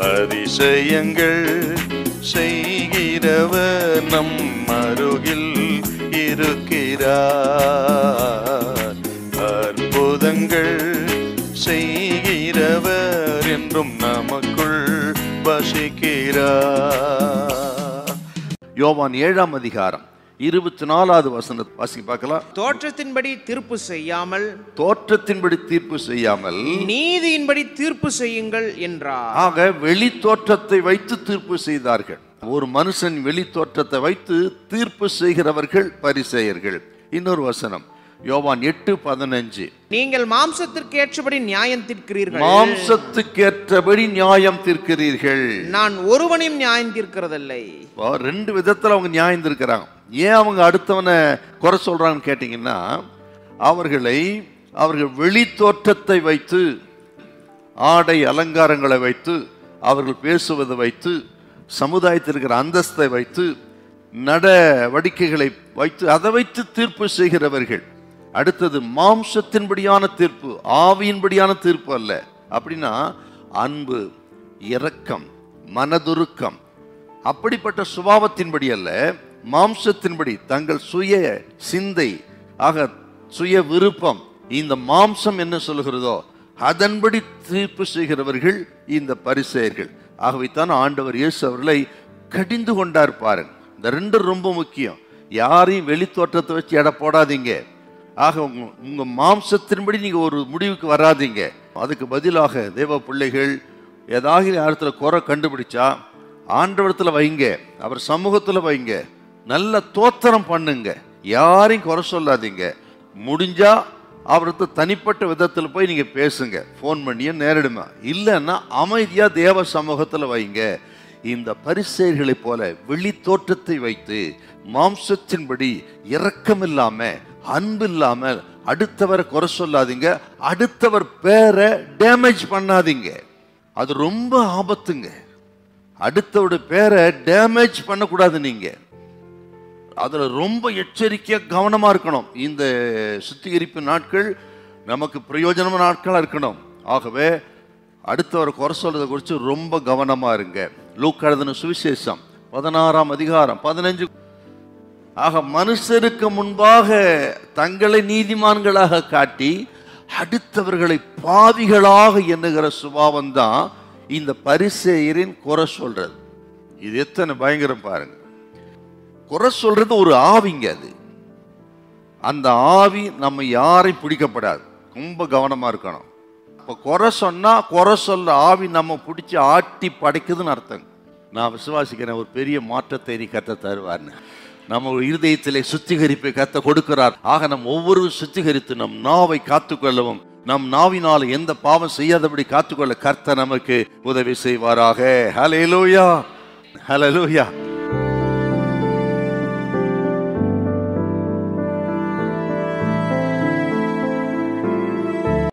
அதிசயங்கள் செய்கிறவர் நம் அருகில் இருக்கிறார். அற்புதங்கள் செய்கிறவர் என்றும் நமக்குள் வசிக்கிறார். யோவான் 7ஆம் அதிகாரம் 24வது வசனத்தை வாசி பார்க்கலாம். தோற்றத்தின்படி தீர்ப்பு செய்யாமல், தோற்றத்தின்படி தீர்ப்பு செய்யாமல் நீதியின்படி தீர்ப்பு செய்யுங்கள் என்றார். ஆக வெளி தோற்றத்தை வைத்து தீர்ப்பு செய்தார்கள். ஒரு மனுஷன் வெளி தோற்றத்தை வைத்து தீர்ப்பு செய்கிறவர்கள் பரிசேயர்கள். இன்னொரு வசனம் யோவான் 8:15. நீங்கள் மாம்சத்திற்கு ஏற்றபடி நியாயம் தீர்க்கிறீர்கள். மாம்சத்துக்கேற்றபடி நியாயம் தீர்க்கிறீர்கள். நான் ஒருவனையும் நியாயம் தீர்க்கிறதில்லை. ரெண்டு விதத்துல அவங்க நியாயம் தீர்க்கிறாங்க. ஏன் அவங்க அடுத்தவனை குறை சொல்றாங்கன்னு கேட்டீங்கன்னா, அவர்கள் வெளி தோற்றத்தை வைத்து, ஆடை அலங்காரங்களை வைத்து, அவர்கள் பேசுவதை வைத்து, சமுதாயத்தில் இருக்கிற அந்தஸ்தை வைத்து, நடவடிக்கைகளை வைத்து, அதை வைத்து தீர்ப்பு செய்கிறவர்கள். அடுத்தது மாம்சத்தின்படியான தீர்ப்பு, ஆவியின்படியான தீர்ப்பு அல்ல. அப்படின்னா அன்பு, இரக்கம், மனதுருக்கம், அப்படிப்பட்ட சுபாவத்தின்படி அல்ல, மாம்சத்தின்படி தங்கள் சுய சிந்தை, ஆக சுய விருப்பம், இந்த மாம்சம் என்ன சொல்கிறதோ அதன்படி தீர்ப்பு செய்கிறவர்கள் இந்த பரிசேயர்கள். ஆகவே தான் ஆண்டவர் இயேசு அவர்களை கடிந்து கொண்டார். பாருங்க, இந்த ரெண்டு ரொம்ப முக்கியம். யாரையும் வெளி தோற்றத்தை வச்சு எடை போடாதீங்க. ஆக உங்க மாம்சத்தின்படி நீங்க ஒரு முடிவுக்கு வராதீங்க. அதுக்கு பதிலாக தேவ பிள்ளைகள் ஏதாவது யாரத்துல குறை கண்டுபிடிச்சா ஆண்டவரத்துல வைங்க, அவர் சமூகத்துல வைங்க, நல்ல தோத்திரம் பண்ணுங்க, யாரையும் குறை சொல்லாதீங்க. முடிஞ்சா அவருக்கு தனிப்பட்ட விதத்தில் போய் நீங்க பேசுங்க, போன் பண்ணிய நேரிடுமா, இல்லைன்னா அமைதியா தேவ சமூகத்துல வைங்க. இந்த பரிசேயர்களை போல வெளி தோற்றத்தை வைத்து மாம்சத்தின்படி இரக்கம் இல்லாம, அன்பு இல்லாம அடுத்தவரை குறை சொல்லாதீங்க, அடுத்தவர் பேரை டேமேஜ் பண்ணாதீங்க. அது ரொம்ப ஆபத்துங்க. அடுத்தவருடைய பேரை டேமேஜ் பண்ணக்கூடாது. நீங்க அதுல ரொம்ப எச்சரிக்கையா கவனமா இருக்கணும். இந்த சுத்திகரிப்பு நாட்கள் நமக்கு பிரயோஜனமான நாட்களா இருக்கணும். ஆகவே அடுத்தவரை குறை சொல்றதை குறித்து ரொம்ப கவனமா இருங்க. லூக்கா எழுதின சுவிசேஷம் 16ஆம் அதிகாரம் 15. ஆக மனுஷருக்கு முன்பாக தங்களை நீதிமான்களாக காட்டி அடுத்தவர்களை பாவிகளாக எண்ணுகிற சுபாவம் தான் இந்த பரிசேயரின் குறை சொல்றது. இது எத்தனை பயங்கரம் பாருங்க. குறை சொல்றது ஒரு ஆவிங்க. அது அந்த ஆவி நம்ம யாரையும் பிடிக்கப்படாது. ரொம்ப கவனமா இருக்கணும். இப்போ குறை சொன்னா குறை சொல்ல ஆவி நம்ம பிடிச்சி ஆட்டி படைக்குதுன்னு அர்த்தம். நான் விசுவாசிக்கிறேன் ஒரு பெரிய மாற்றத்தை நீ கத்த தருவார்னு. நம்ம இருதயத்திலே சுத்திகரிப்பை கத்த கொடுக்கிறார். ஆக நம் ஒவ்வொரு சுத்திகரித்து நம் நாவை காத்துக்கொள்ளவும், நம் நாவினால் எந்த பாவம் செய்யாதபடி காத்துக்கொள்ள கர்த்தர் நமக்கு உதவி செய்வாராக. ஹல்லேலூயா, ஹல்லேலூயா.